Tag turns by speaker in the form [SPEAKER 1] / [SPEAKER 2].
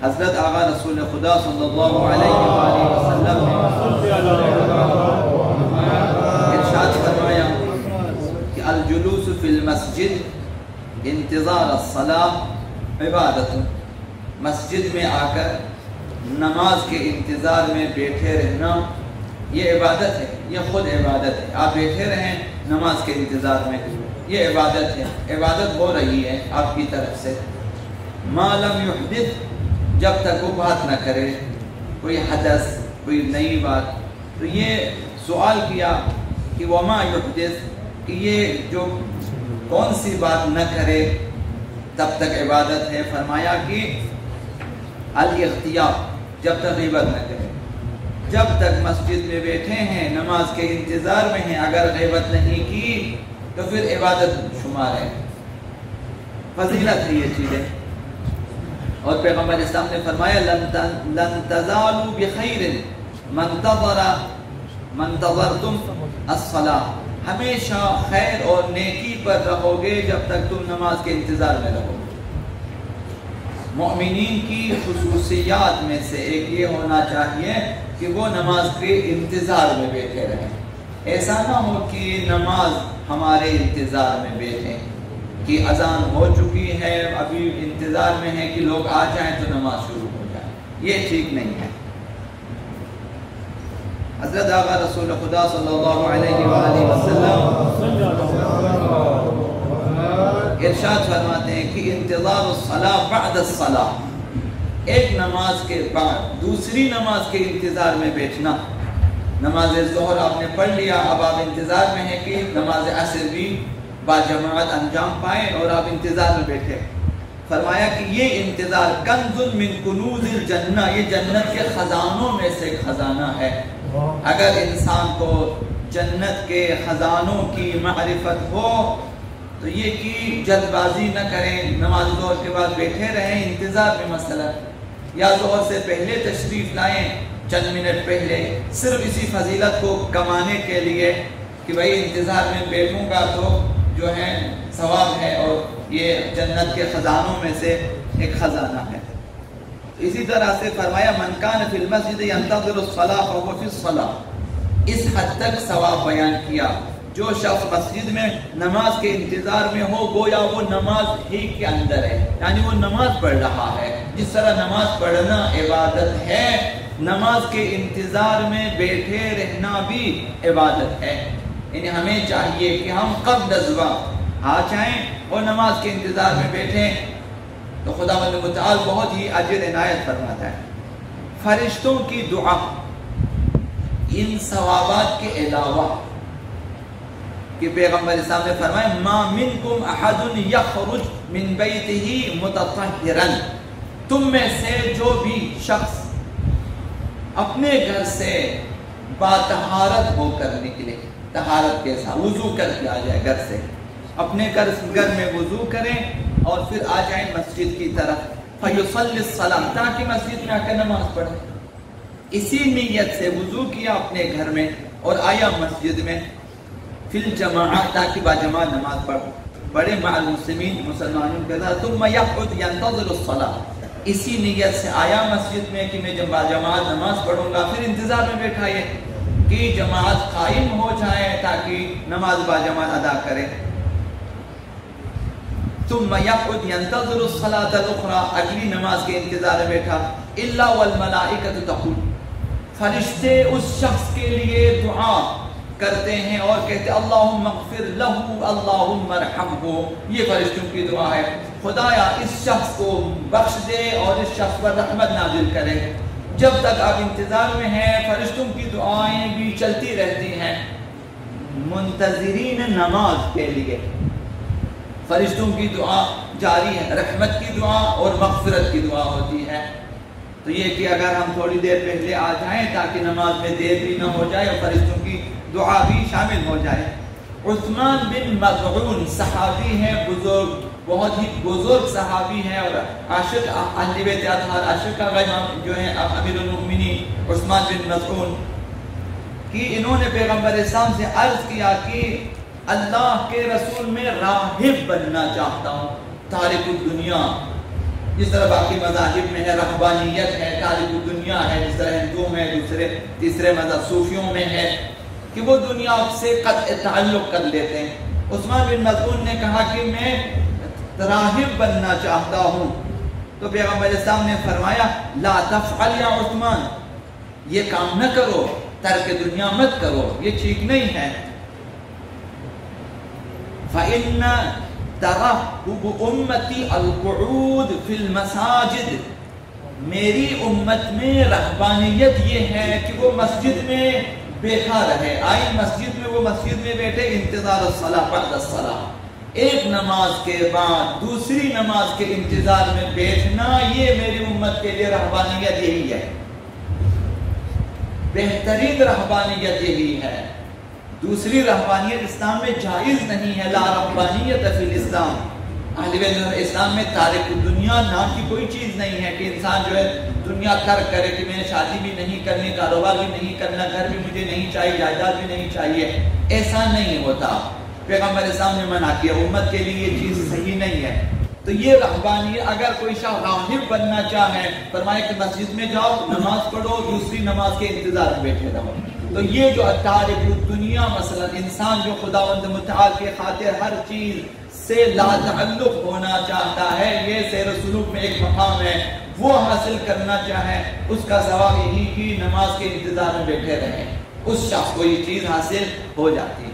[SPEAKER 1] حضرت آقا رسول خدا صلی اللہ علیہ وآلہ وسلم نے ارشاد فرمایا کہ الجلوس فی المسجد انتظار الصلاة عبادت، مسجد میں آ کر نماز کے انتظار میں بیٹھے رہنا یہ عبادت ہے، یہ خود عبادت ہے۔ آپ بیٹھے رہیں نماز کے انتظار میں، یہ عبادت ہے، عبادت ہو رہی ہے آپ کی طرف سے۔ ما لم یحدث، جب تک وہ بات نہ کرے، کوئی حدث، کوئی نئی بات۔ تو یہ سوال کیا کہ وما یحدث، کہ یہ جو کون سی بات نہ کرے تب تک عبادت ہے؟ فرمایا کہ الاغتیاب، جب تک غیبت نہ کرے، جب تک مسجد میں بیٹھے ہیں نماز کے انتظار میں ہیں، اگر غیبت نہیں کی تو پھر عبادت شمار ہے، فضیلت ہے یہ چیزیں۔ اور پیغمبر اسلام نے فرمایا لن تزالوا بخیر من تظرتم الصلاة، ہمیشہ خیر اور نیکی پر رہو گے جب تک تم نماز کے انتظار میں رہو گے۔ مومنین کی خصوصیات میں سے ایک یہ ہونا چاہیے کہ وہ نماز کے انتظار میں بیٹھے رہیں۔ ایسا نہ ہو کہ نماز ہمارے انتظار میں بیٹھیں کہ اذان ہو چکی ہے، ابھی انتظار میں ہے کہ لوگ آ جائیں تو نماز شروع ہو جائے، یہ ٹھیک نہیں ہے۔ حضرت آقا رسول خدا صلی اللہ علیہ وآلہ وسلم ارشاد فرماتے ہیں کہ انتظار الصلاة بعد الصلاة، ایک نماز کے بعد دوسری نماز کے انتظار میں بیٹھنا۔ نماز ظہر آپ نے پڑھ لیا، اب آپ انتظار میں ہیں کہ نماز عصر بھی باجماعت انجام پائیں، اور آپ انتظار میں بیٹھے۔ فرمایا کہ یہ انتظار کنز من کنوز الجنہ، یہ جنت کے خزانوں میں سے ایک خزانہ ہے۔ اگر انسان کو جنت کے خزانوں کی معرفت ہو تو یہ کہ جلد بازی نہ کریں، نماز ظہر کے بعد بیٹھے رہیں انتظار میں، مثلا یا ظہر سے پہلے تشریف لائیں چند منٹ پہلے، صرف اسی فضیلت کو کمانے کے لیے کہ بھائی انتظار میں بیٹھوں گا تو جو ہے ثواب ہے، اور یہ جنت کے خزانوں میں سے ایک خزانہ ہے۔ اسی طرح سے فرمایا من کان فی المسجد ینتظر الصلاة فهو فی الصلاة، اس حد تک ثواب بیان کیا۔ جو شخص مسجد میں نماز کے انتظار میں ہو گویا وہ نماز ہی کے اندر ہے، یعنی وہ نماز پڑھ رہا ہے۔ جس طرح نماز پڑھنا عبادت ہے، نماز کے انتظار میں بیٹھے رہنا بھی عبادت ہے۔ یعنی ہمیں چاہیے کہ ہم قبل از وقت آ جائیں اور نماز کے انتظار میں بیٹھیں تو خداوند متعال بہت ہی اجر عنایت فرماتا ہے۔ فرشتوں کی دعا، ان ثوابات کے علاوہ کہ پیغمبر اسلام نے فرمایا ما منکم احد یخرج من بیتہ متطہرا، تم میں سے جو بھی شخص اپنے گھر سے باطہارت ہو کر نکلے، طہارت کے ساتھ وضو کر کے آ جائے، گھر سے اپنے گھر میں وضو کریں اور پھر آ جائیں مسجد کی طرف، فیصلی الصلاۃ، تاکہ مسجد میں آ کر نماز پڑھیں۔ اسی نیت سے وضو کیا اپنے گھر میں اور آیا مسجد میں، فی الجماعت، تاکہ باجماعت نماز پڑھے مع المسلمین، مسلمانوں کے ساتھ، ثم یقعد ینتظر الصلاۃ، اسی نیت سے آیا مسجد میں کہ میں جب باجماعت نماز پڑھوں گا، پھر انتظار میں بیٹھا یہ کہ جماعت قائم ہو جائے تاکہ نماز باجماعت ادا کرے۔ ثم یقعد ینتظر الصلاۃ الاخری، اگلی نماز کے انتظار میں بیٹھا، الا والملائکۃ تقول، فرشتے اس شخص کے لیے دعا کرتے ہیں اور کہتے ہیں اللہم اغفر لہ اللہم ارحمہ، یہ فرشتوں کی دعا ہے، خدایا اس شخص کو بخش دے اور اس شخص پر رحمت نازل کرے۔ جب تک آپ انتظار میں ہیں فرشتوں کی دعائیں بھی چلتی رہتی ہیں منتظرین نماز کے لیے، فرشتوں کی دعا جاری ہے، رحمت کی دعا اور مغفرت کی دعا ہوتی ہے۔ تو یہ کہ اگر ہم تھوڑی دیر پہلے آ جائیں تاکہ نماز میں دیر بھی نہ ہو جائے اور فرشتوں کی دعا بھی شامل ہو جائے۔ عثمان بن مظعون صحابی ہیں بزرگ، بہت ہی بزرگ صحابی ہیں اور عاشق اہل بیت اطہار، عاشق جو ہیں امیر المؤمنین عثمان بن مظعون، کہ انہوں نے پیغمبر اسلام سے عرض کیا کہ اللہ کے رسول میں راہب بننا چاہتا ہوں، تارک الدنیا، جس طرح باقی مذاہب میں ہے رہبانیت ہے، تارک دنیا ہے، جس طرح ہندوؤں میں تیسرے مذہب صوفیوں میں ہے کہ وہ دنیا سے قطع تعلق کر لیتے ہیں۔ عثمان بن مظعون نے کہا کہ میں راہب بننا چاہتا ہوں، تو پیغمبر اسلام نے فرمایا لا تفعل یا عثمان، یہ کام نہ کرو، ترک دنیا مت کرو، یہ ٹھیک نہیں ہے۔ فَإِنَّ تَرَهُّبُ أُمَّتِي الْقُعُودُ فِي الْمَسَاجِدِ، میری امت میں رہبانیت یہ ہے کہ وہ مسجد میں بیٹھا رہے، آئی مسجد میں، وہ مسجد میں بیٹھے، انتظار الصلاۃ بعد الصلاۃ، ایک نماز کے بعد دوسری نماز کے انتظار میں بیٹھنا، یہ میری امت کے لیے رہبانیت یہی ہے، بہترین رہبانیت یہی ہے۔ دوسری رہبانیت اسلام میں جائز نہیں ہے، لا رہبانیت فی الاسلام، اہل بیت اسلام میں تارک دنیا نام کی کوئی چیز نہیں ہے کہ انسان جو ہے دنیا ترک کرے کہ میں شادی بھی نہیں کرنی، کاروبار بھی نہیں کرنا، گھر بھی مجھے نہیں چاہیے، جائیداد بھی نہیں چاہیے، ایسا نہیں ہوتا۔ پیغمبر اسلام نے منع کیا، امت کے لیے یہ چیز صحیح نہیں ہے۔ تو یہ رہبانیت، اگر کوئی شخص راہب بننا چاہے، فرمائے کہ مسجد میں جاؤ، نماز پڑھو، دوسری نماز کے انتظار میں بیٹھے رہو۔ تو یہ جو تارک دنیا، مثلا انسان جو خداوند متعال کے خاطر ہر چیز سے لا تعلق ہونا چاہتا ہے، یہ سیر و سلوک میں ایک مقام ہے، وہ حاصل کرنا چاہے، اس کا ثواب یہی کہ نماز کے انتظار میں بیٹھے رہیں، اس شخص کو یہ چیز حاصل ہو جاتی ہے۔